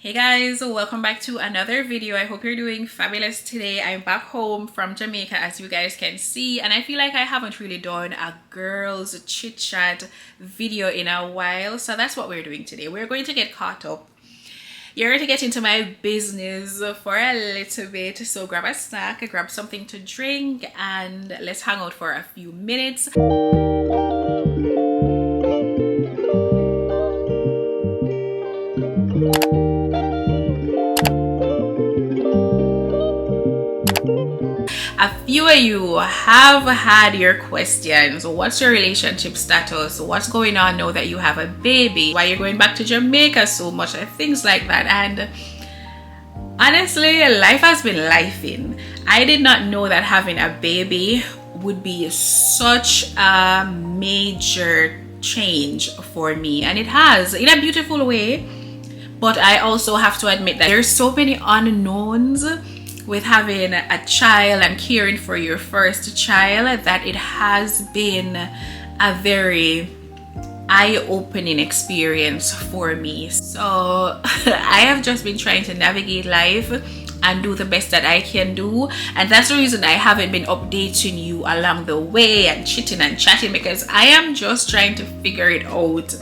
Hey guys, welcome back to another video. I hope you're doing fabulous today. I'm back home from Jamaica, as you guys can see, and I feel like I haven't really done a girls chit chat video in a while, so that's what we're doing today. We're going to get caught up. You're ready to get into my business for a little bit, so grab a snack, grab something to drink, and let's hang out for a few minutes. A few of you have had your questions. What's your relationship status? What's going on now that you have a baby? Why you're going back to Jamaica so much? And things like that. And honestly, life has been lifing. I did not know that having a baby would be such a major change for me, and it has, in a beautiful way. But I also have to admit that there's so many unknowns with having a child and caring for your first child that it has been a very eye-opening experience for me. So I have just been trying to navigate life and do the best that I can do, and that's the reason I haven't been updating you along the way and chitting and chatting, because I am just trying to figure it out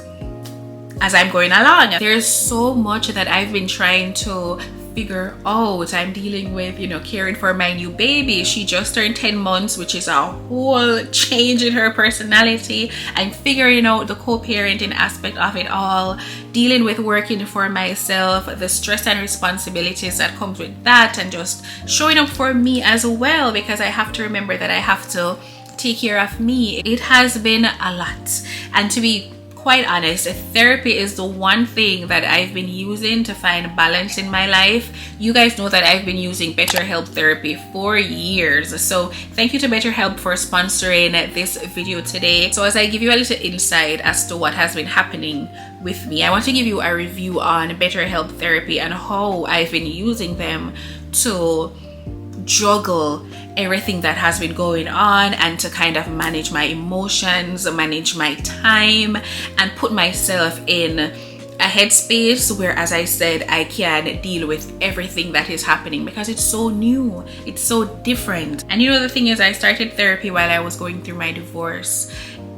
as I'm going along. There's so much that I've been trying to figure out. I'm dealing with, caring for my new baby. She just turned 10 months, which is a whole change in her personality. I'm figuring out the co-parenting aspect of it all, dealing with working for myself, the stress and responsibilities that comes with that, and just showing up for me as well, because I have to remember that I have to take care of me. It has been a lot, and to be quite honest, therapy is the one thing that I've been using to find balance in my life. You guys know that I've been using BetterHelp therapy for years, so thank you to BetterHelp for sponsoring this video today. So as I give you a little insight as to what has been happening with me, I want to give you a review on BetterHelp therapy and how I've been using them to juggle everything that has been going on, and to kind of manage my emotions, manage my time, and put myself in a headspace where, as I said, I can deal with everything that is happening, because it's so new, it's so different. And the thing is, I started therapy while I was going through my divorce.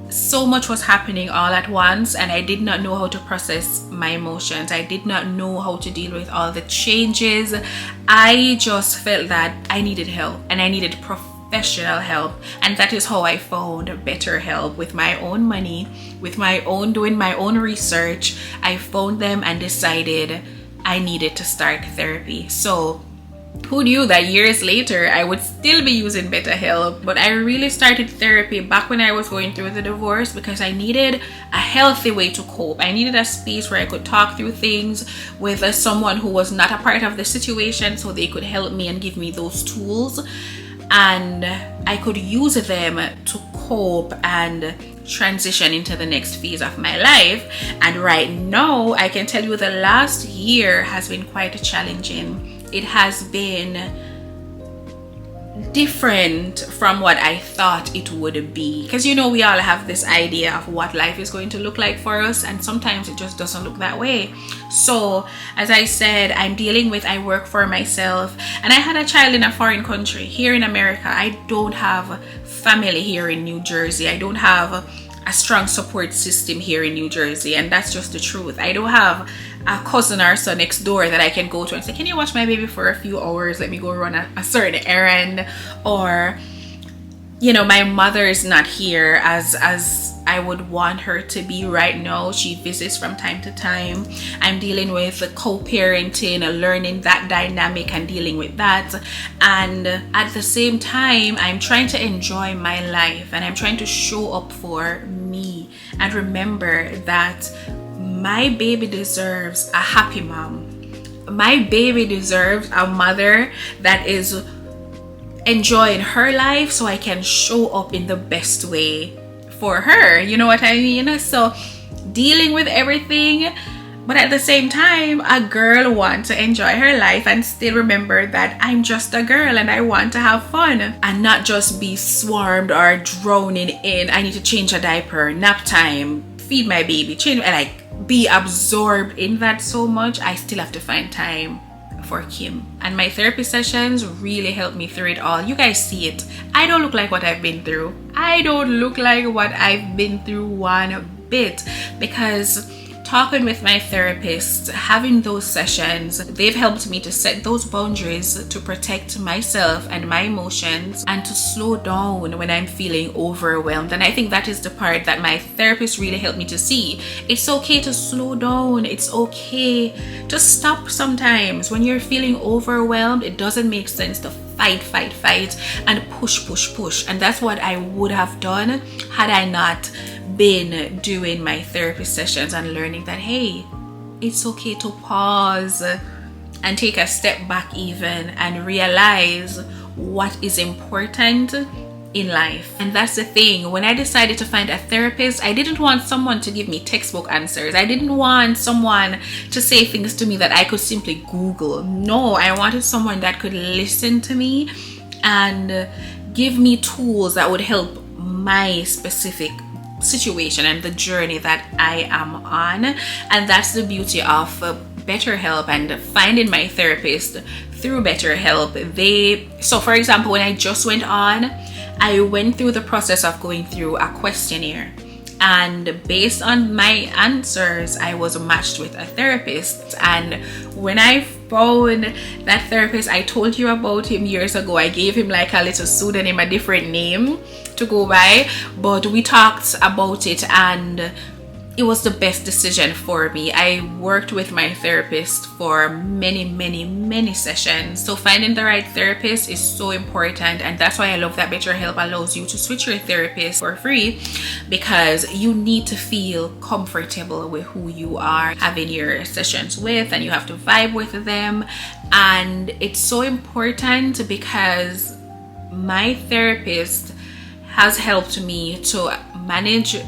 So much was happening all at once, and I did not know how to process my emotions. I did not know how to deal with all the changes. I just felt that I needed help, and I needed professional help, and that is how I found BetterHelp. With my own money, with my own doing my own research, I found them and decided I needed to start therapy. So who knew that years later I would still be using BetterHelp? But I really started therapy back when I was going through the divorce, because I needed a healthy way to cope. I needed a space where I could talk through things with someone who was not a part of the situation, so they could help me and give me those tools, and I could use them to cope and transition into the next phase of my life. And right now, I can tell you the last year has been quite challenging. It has been different from what I thought it would be, because we all have this idea of what life is going to look like for us, and sometimes it just doesn't look that way. So as I said, I work for myself, and I had a child in a foreign country. Here in America, I don't have family here in New Jersey. I don't have a strong support system here in New Jersey, and that's just the truth. I don't have a cousin or son next door that I can go to and say, can you watch my baby for a few hours? Let me go run a certain errand. Or, my mother is not here as I would want her to be right now. She visits from time to time. I'm dealing with co-parenting, learning that dynamic and dealing with that. And at the same time, I'm trying to enjoy my life, and I'm trying to show up for me and remember that my baby deserves a happy mom. My baby deserves a mother that is enjoying her life, so I can show up in the best way for her. You know what I mean? So dealing with everything, but at the same time, a girl wants to enjoy her life and still remember that I'm just a girl and I want to have fun, and not just be swarmed or drowning in, I need to change a diaper, nap time, feed my baby, change, and like be absorbed in that so much, I still have to find time for Kim. And my therapy sessions really helped me through it all. You guys see it. I don't look like what I've been through. I don't look like what I've been through one bit, because talking with my therapist, having those sessions, they've helped me to set those boundaries to protect myself and my emotions, and to slow down when I'm feeling overwhelmed. And I think that is the part that my therapist really helped me to see. It's okay to slow down. It's okay to stop sometimes. When you're feeling overwhelmed, it doesn't make sense to fight and push. And that's what I would have done had I not been doing my therapy sessions and learning that, hey, it's okay to pause and take a step back even and realize what is important in life. And that's the thing. When I decided to find a therapist, I didn't want someone to give me textbook answers. I didn't want someone to say things to me that I could simply Google. No, I wanted someone that could listen to me and give me tools that would help my specific situation and the journey that I am on. And that's the beauty of BetterHelp and finding my therapist through BetterHelp. So for example, when I just went on, I went through the process of going through a questionnaire, and based on my answers, I was matched with a therapist. And when I found that therapist, I told you about him years ago. I gave him like a little pseudonym, a different name to go by, but we talked about it and it was the best decision for me. I worked with my therapist for many sessions. So finding the right therapist is so important, and that's why I love that BetterHelp allows you to switch your therapist for free, because you need to feel comfortable with who you are having your sessions with, and you have to vibe with them. And it's so important because my therapist has helped me to manage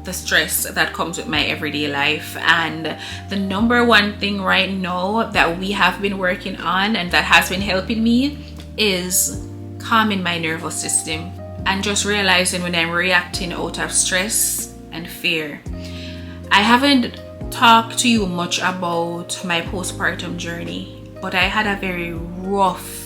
the stress that comes with my everyday life. And the number one thing right now that we have been working on and that has been helping me is calming my nervous system and just realizing when I'm reacting out of stress and fear. I haven't talked to you much about my postpartum journey, but I had a very rough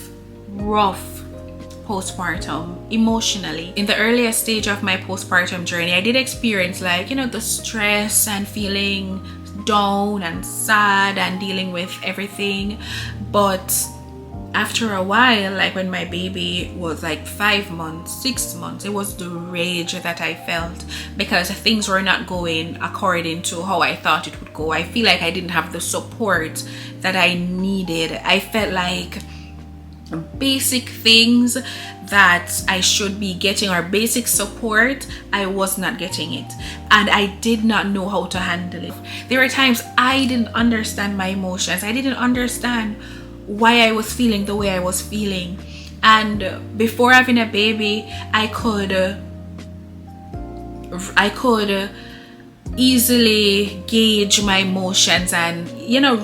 postpartum emotionally. In the earliest stage of my postpartum journey, I did experience the stress and feeling down and sad and dealing with everything. But after a while, like when my baby was like 5 months, 6 months, it was the rage that I felt because things were not going according to how I thought it would go. I feel like I didn't have the support that I needed. I felt like basic things that I should be getting, or basic support, I was not getting it, and I did not know how to handle it. There were times I didn't understand my emotions. I didn't understand why I was feeling the way I was feeling. And before having a baby, I could easily gauge my emotions and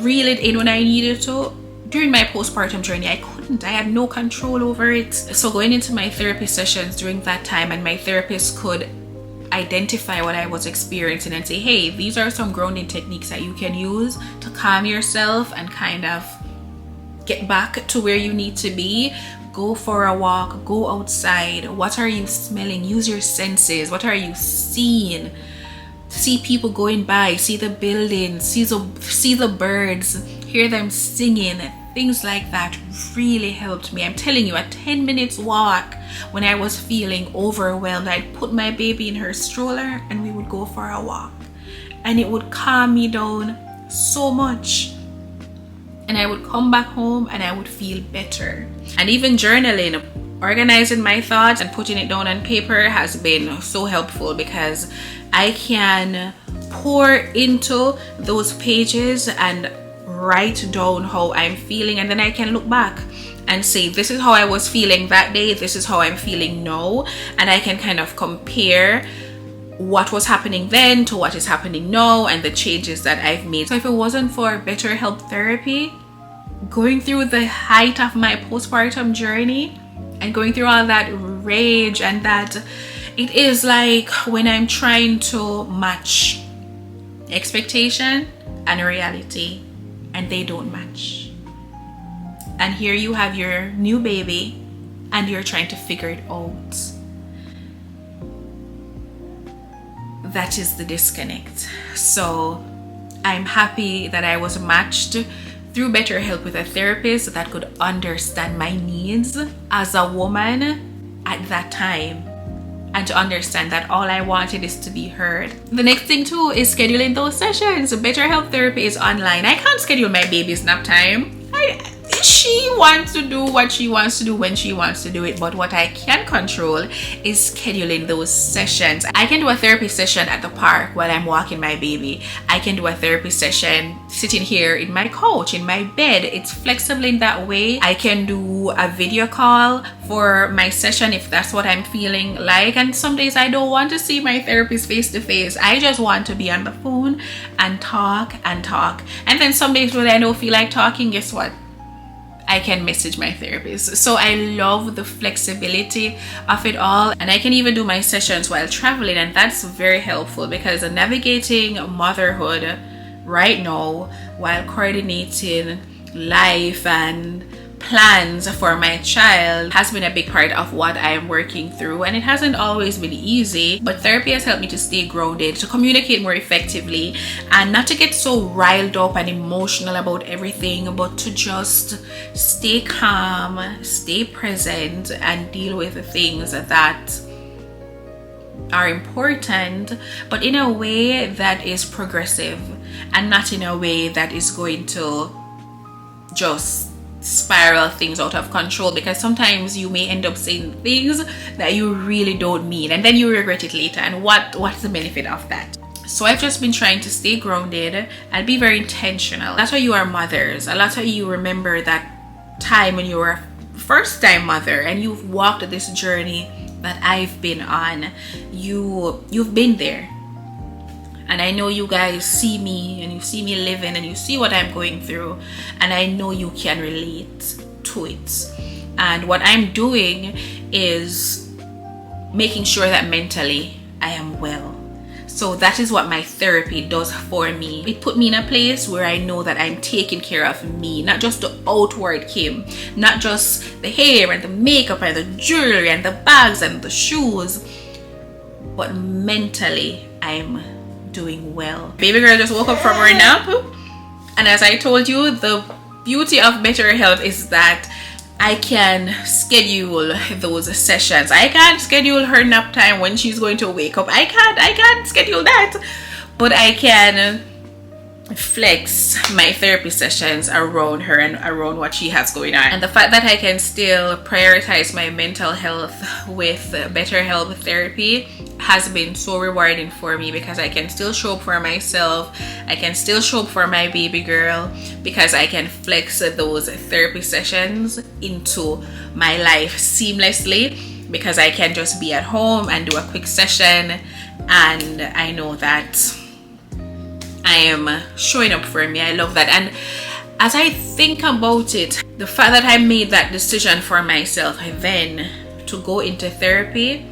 reel it in when I needed to. During my postpartum journey, I couldn't. I had no control over it. So going into my therapy sessions during that time, and my therapist could identify what I was experiencing and say, hey, these are some grounding techniques that you can use to calm yourself and kind of get back to where you need to be. Go for a walk, go outside. What are you smelling? Use your senses. What are you seeing? See people going by, see the buildings, see the birds, hear them singing. Things like that really helped me. I'm telling you, a 10 minutes walk when I was feeling overwhelmed, I'd put my baby in her stroller and we would go for a walk, and it would calm me down so much. And I would come back home and I would feel better. And even journaling, organizing my thoughts and putting it down on paper has been so helpful, because I can pour into those pages and write down how I'm feeling, and then I can look back and say, this is how I was feeling that day, this is how I'm feeling now, and I can kind of compare what was happening then to what is happening now and the changes that I've made. So if it wasn't for BetterHelp therapy, going through the height of my postpartum journey and going through all that rage, and that it is like when I'm trying to match expectation and reality, and they don't match. And here you have your new baby and you're trying to figure it out. That is the disconnect. So I'm happy that I was matched through BetterHelp with a therapist that could understand my needs as a woman at that time, and to understand that all I wanted is to be heard. The next thing too is scheduling those sessions. BetterHelp therapy is online. I can't schedule my baby's nap time. She wants to do what she wants to do when she wants to do it, but what I can control is scheduling those sessions. I can do a therapy session at the park while I'm walking my baby. I can do a therapy session sitting here in my couch, in my bed. It's flexible in that way. I can do a video call for my session if that's what I'm feeling like, and some days I don't want to see my therapist face to face. I just want to be on the phone and talk. And then some days when I don't feel like talking, guess what? I can message my therapist. So I love the flexibility of it all, and I can even do my sessions while traveling, and that's very helpful because navigating motherhood right now while coordinating life and plans for my child has been a big part of what I am working through, and it hasn't always been easy, but therapy has helped me to stay grounded, to communicate more effectively, and not to get so riled up and emotional about everything, but to just stay calm, stay present, and deal with the things that are important, but in a way that is progressive and not in a way that is going to just spiral things out of control, because sometimes you may end up saying things that you really don't mean and then you regret it later, and what's the benefit of that? So I've just been trying to stay grounded and be very intentional. That's why you are mothers. A lot of you remember that time when you were a first time mother and you've walked this journey that I've been on. You've been there. And I know you guys see me and you see me living and you see what I'm going through, and I know you can relate to it. And what I'm doing is making sure that mentally I am well. So that is what my therapy does for me. It put me in a place where I know that I'm taking care of me, not just the outward Kim, not just the hair and the makeup and the jewelry and the bags and the shoes, but mentally I'm doing well. Baby girl just woke up from her nap, and as I told you, the beauty of BetterHelp is that I can schedule those sessions. I can't schedule her nap time when she's going to wake up. I can't schedule that, but I can flex my therapy sessions around her and around what she has going on. And the fact that I can still prioritize my mental health with BetterHelp therapy has been so rewarding for me, because I can still show up for myself, I can still show up for my baby girl, because I can flex those therapy sessions into my life seamlessly, because I can just be at home and do a quick session, and I know that I am showing up for me. I love that. And as I think about it, the fact that I made that decision for myself then to go into therapy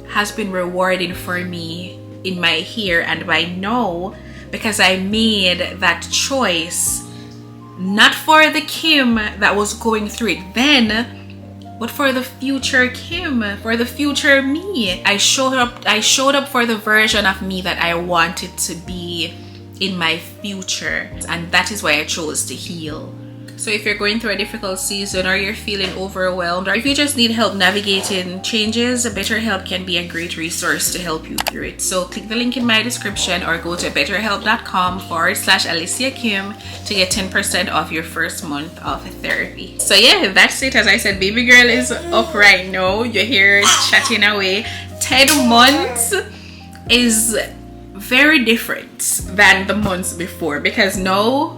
has been rewarding for me in my here and by now, because I made that choice not for the Kim that was going through it then, but for the future Kim, for the future me. I showed up for the version of me that I wanted to be in my future, and that is why I chose to heal. So if you're going through a difficult season, or you're feeling overwhelmed, or if you just need help navigating changes, BetterHelp can be a great resource to help you through it. So click the link in my description or go to betterhelp.com/Alicia Kim to get 10% off your first month of therapy. So yeah, that's it. As I said, baby girl is up right now. You're here chatting away. 10 months is very different than the months before, because now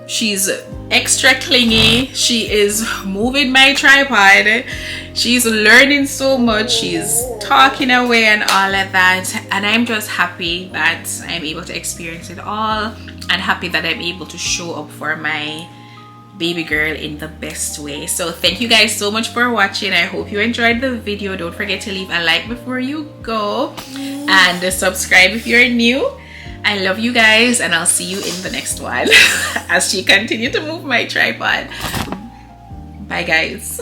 she's extra clingy, she is moving my tripod, she's learning so much, she's talking away and all of that, and I'm just happy that I'm able to experience it all, and happy that I'm able to show up for my baby girl in the best way. So thank you guys so much for watching. I hope you enjoyed the video. Don't forget to leave a like before you go, and subscribe if you're new. I love you guys, and I'll see you in the next one as she continue to move my tripod. Bye guys.